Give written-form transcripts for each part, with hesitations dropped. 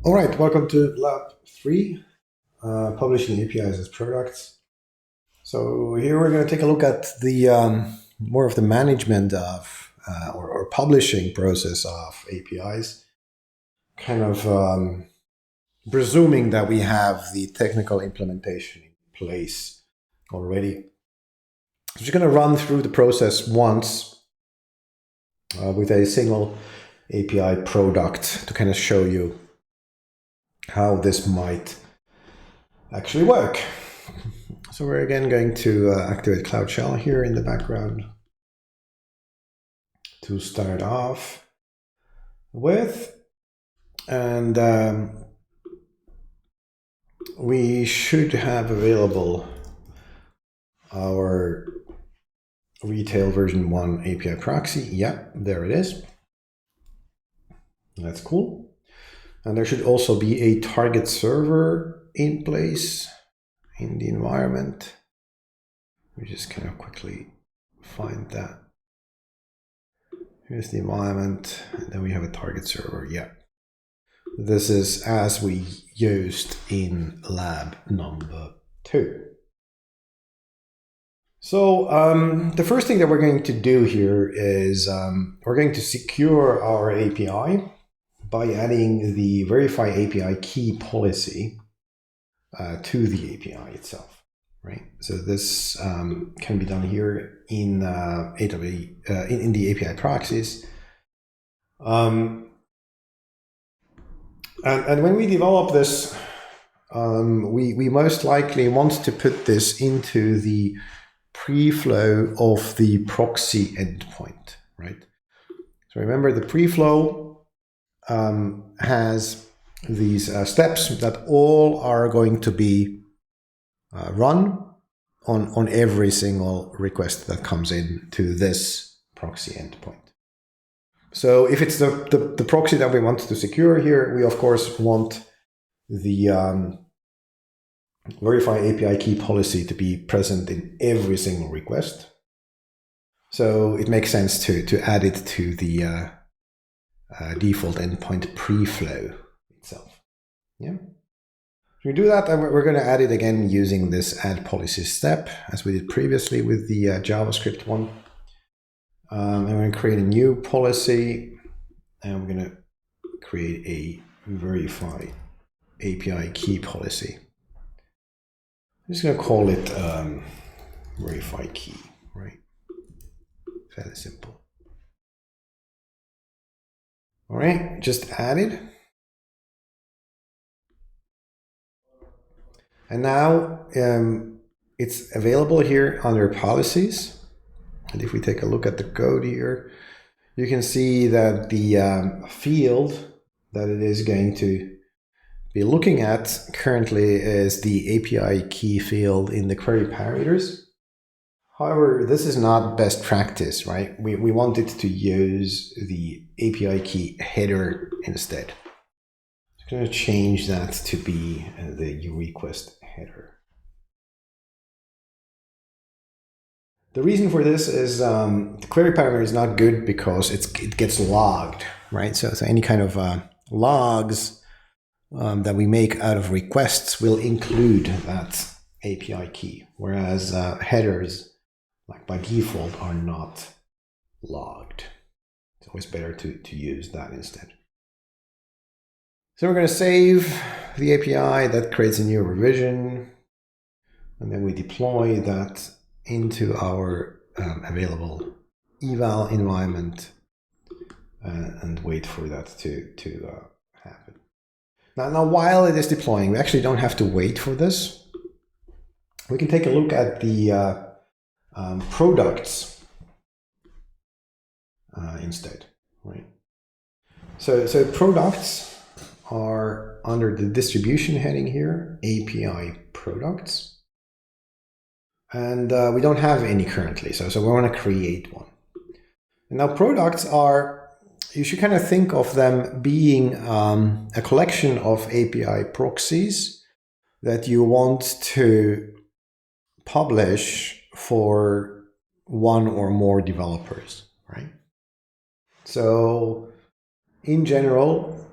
All right, welcome to Lab 3, publishing APIs as products. So here we're going to take a look at the more of the management of or publishing process of APIs, kind of presuming that we have the technical implementation in place already. I'm just going to run through the process once with a single API product to kind of show you how this might actually work. So we're again going to activate Cloud Shell here in the background to start off with. And we should have available our retail version 1 API proxy. Yeah, there it is. That's cool. And there should also be a target server in place in the environment. We just kind of quickly find that. Here's the environment, and then we have a target server. Yeah. This is as we used in lab number 2. So the first thing that we're going to do here is we're going to secure our API by adding the verify API key policy to the API itself, right? So this can be done here in in the API proxies. And when we develop this, we most likely want to put this into the preflow of the proxy endpoint, right? So remember, the preflow has these steps that all are going to be run on every single request that comes in to this proxy endpoint. So if it's the proxy that we want to secure here, we of course want the verify API key policy to be present in every single request. So it makes sense to add it to the default endpoint preflow itself. Yeah. So we do that, and we're going to add it again using this add policy step, as we did previously with the JavaScript one. And we're going to create a new policy, and we're going to create a verify API key policy. I'm just going to call it verify key, right? Fairly simple. All right, just added. And now it's available here under policies. And if we take a look at the code here, you can see that the field that it is going to be looking at currently is the API key field in the query parameters. However, this is not best practice, right? We want it to use the API key header instead. I'm going to change that to be the request header. The reason for this is the query parameter is not good because it gets logged, right? So any kind of logs that we make out of requests will include that API key, whereas headers, like by default, are not logged. It's always better to use that instead. So we're going to save the API. That creates a new revision, and then we deploy that into our available eval environment and wait for that to happen. Now, while it is deploying, we actually don't have to wait for this. We can take a look at the products instead, right? So products are under the distribution heading here, API products. And we don't have any currently, so we want to create one. And now products are, you should kind of think of them being a collection of API proxies that you want to publish for one or more developers, right? So in general,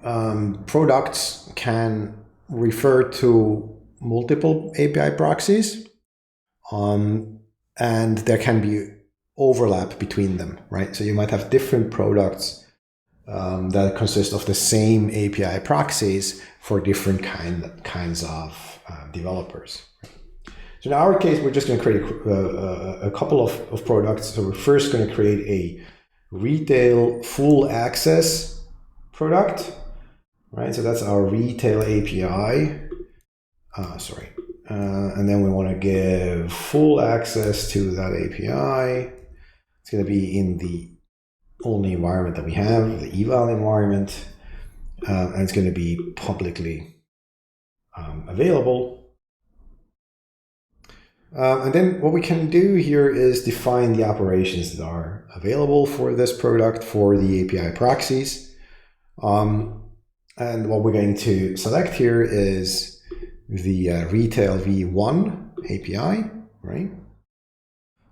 products can refer to multiple API proxies, and there can be overlap between them, right? So you might have different products that consist of the same API proxies for different kinds of developers. So in our case, we're just going to create a couple of products. So we're first going to create a retail full access product, right? So that's our retail API. And then we want to give full access to that API. It's going to be in the only environment that we have, the eval environment, and it's going to be publicly available. And then what we can do here is define the operations that are available for this product for the API proxies. And what we're going to select here is the retail v1 API, right?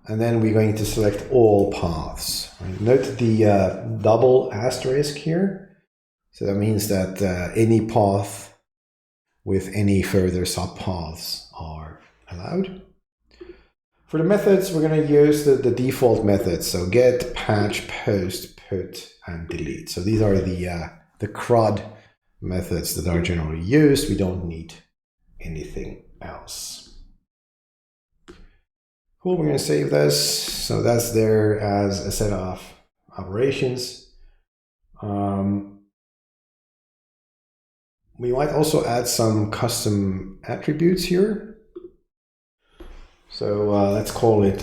And then we're going to select all paths. Right? Note the double asterisk here. So that means that any path with any further subpaths are allowed. For the methods, we're going to use the default methods. So get, patch, post, put, and delete. So these are the CRUD methods that are generally used. We don't need anything else. Cool, we're going to save this. So that's there as a set of operations. We might also add some custom attributes here. So let's call it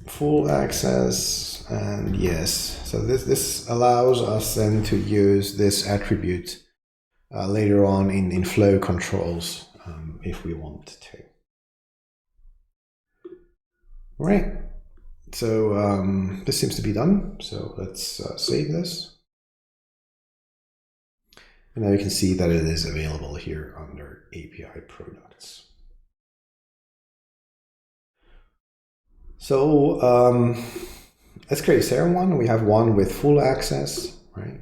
full access, and yes. So this allows us then to use this attribute later on in flow controls if we want to. All right. So this seems to be done. So let's save this. And now you can see that it is available here under API products. So let's create a second one. We have one with full access, right?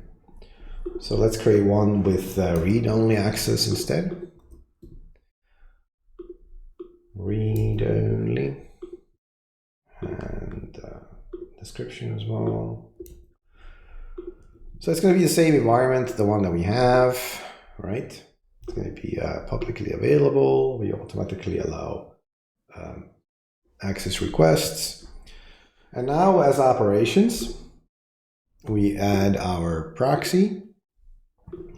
So let's create one with read-only access instead. Read-only. And description as well. So it's going to be the same environment, the one that we have, right? It's going to be publicly available. We automatically allow access requests. And now as operations, we add our proxy.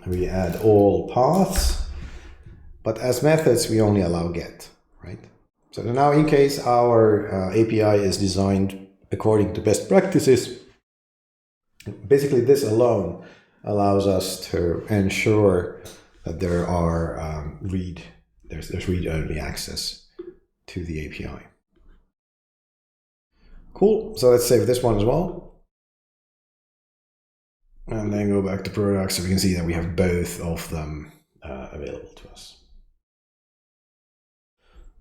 We add all paths. But as methods, we only allow get, right? So now in case our API is designed according to best practices, basically this alone allows us to ensure that there are there's read-only access to the API. Cool, so let's save this one as well. And then go back to products so we can see that we have both of them available to us.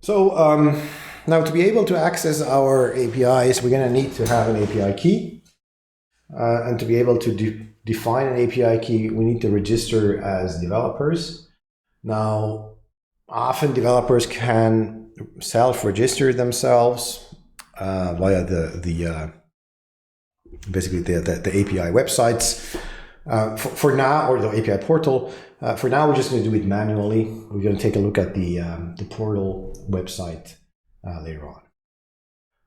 So now to be able to access our APIs, we're going to need to have an API key. And to be able to define an API key, we need to register as developers. Now, often developers can self-register themselves via basically the API websites. For now, or the API portal. For now, we're just going to do it manually. We're going to take a look at the portal website later on.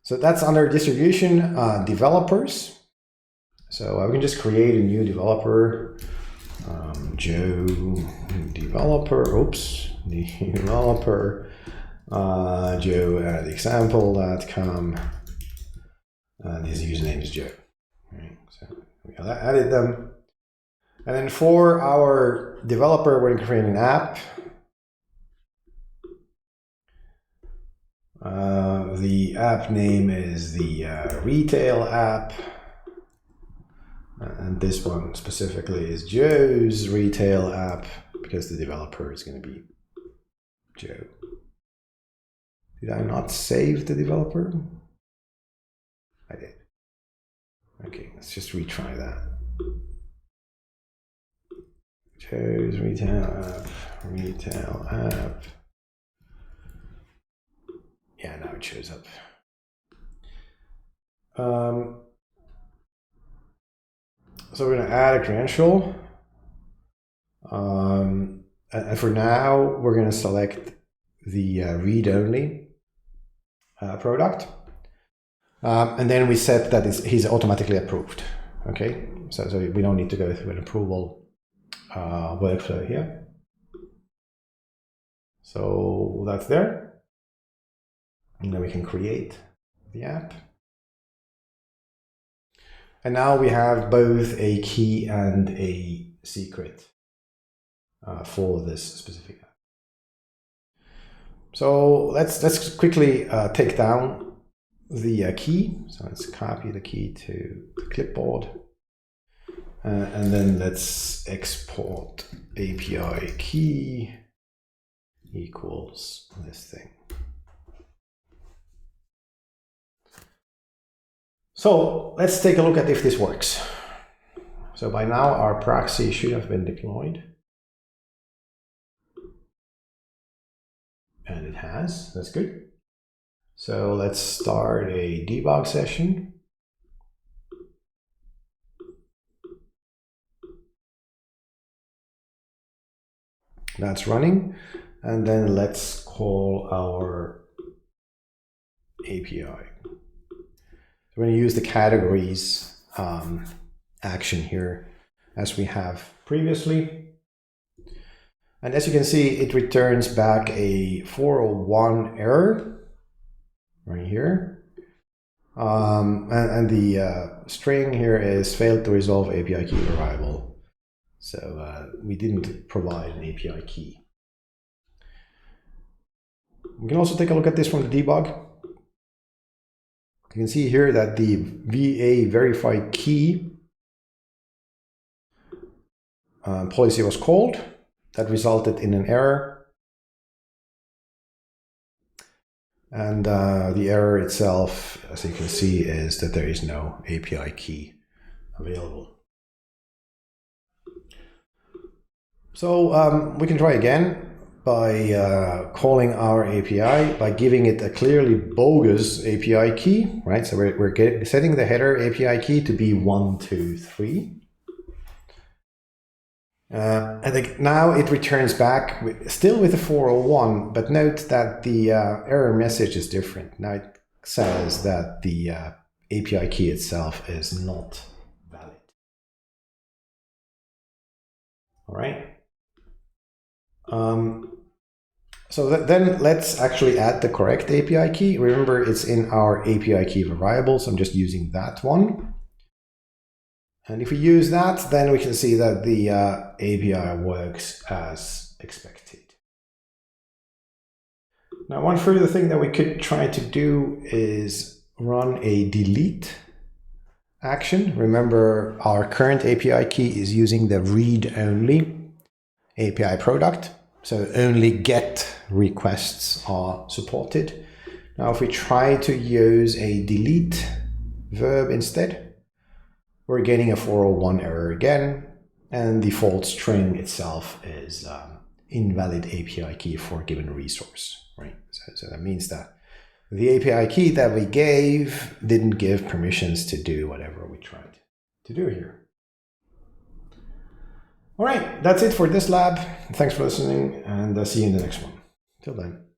So that's under distribution developers. So we can just create a new developer, Joe developer, developer, Joe at example.com, and his username is Joe. Right, so we added them. And then for our developer, we're going to create an app. The app name is the retail app. And this one specifically is Joe's retail app because the developer is going to be Joe. Did I not save the developer? I did. Okay, let's just retry that. Chose retail app. Yeah, now it shows up. So we're going to add a credential. And for now, we're going to select the read-only product. And then we set that he's automatically approved. Okay, so we don't need to go through an approval workflow here. So that's there. And then we can create the app. And now we have both a key and a secret for this specific app. So let's quickly take down the key. So let's copy the key to the clipboard. And then let's export API key equals this thing. So let's take a look at if this works. So by now our proxy should have been deployed. And it has, that's good. So let's start a debug session. That's running. And then let's call our API. We're going to use the categories action here as we have previously. And as you can see, it returns back a 401 error right here. And the string here is failed to resolve API key variable. So we didn't provide an API key. We can also take a look at this from the debug. You can see here that the VA verified key policy was called. That resulted in an error. And the error itself, as you can see, is that there is no API key available. So we can try again by calling our API, by giving it a clearly bogus API key, right? So we're setting the header API key to be 123. And now it returns back still with a 401, but note that the error message is different. Now it says that the API key itself is not valid. All right. So then let's actually add the correct API key. Remember, it's in our API key variable, so I'm just using that one. And if we use that, then we can see that the API works as expected. Now, one further thing that we could try to do is run a delete action. Remember, our current API key is using the read-only API product, so only GET requests are supported. Now, if we try to use a delete verb instead, we're getting a 401 error again, and the default string itself is invalid API key for given resource, right? So that means that the API key that we gave didn't give permissions to do whatever we tried to do here. All right, that's it for this lab. Thanks for listening, and see you in the next one. Till then.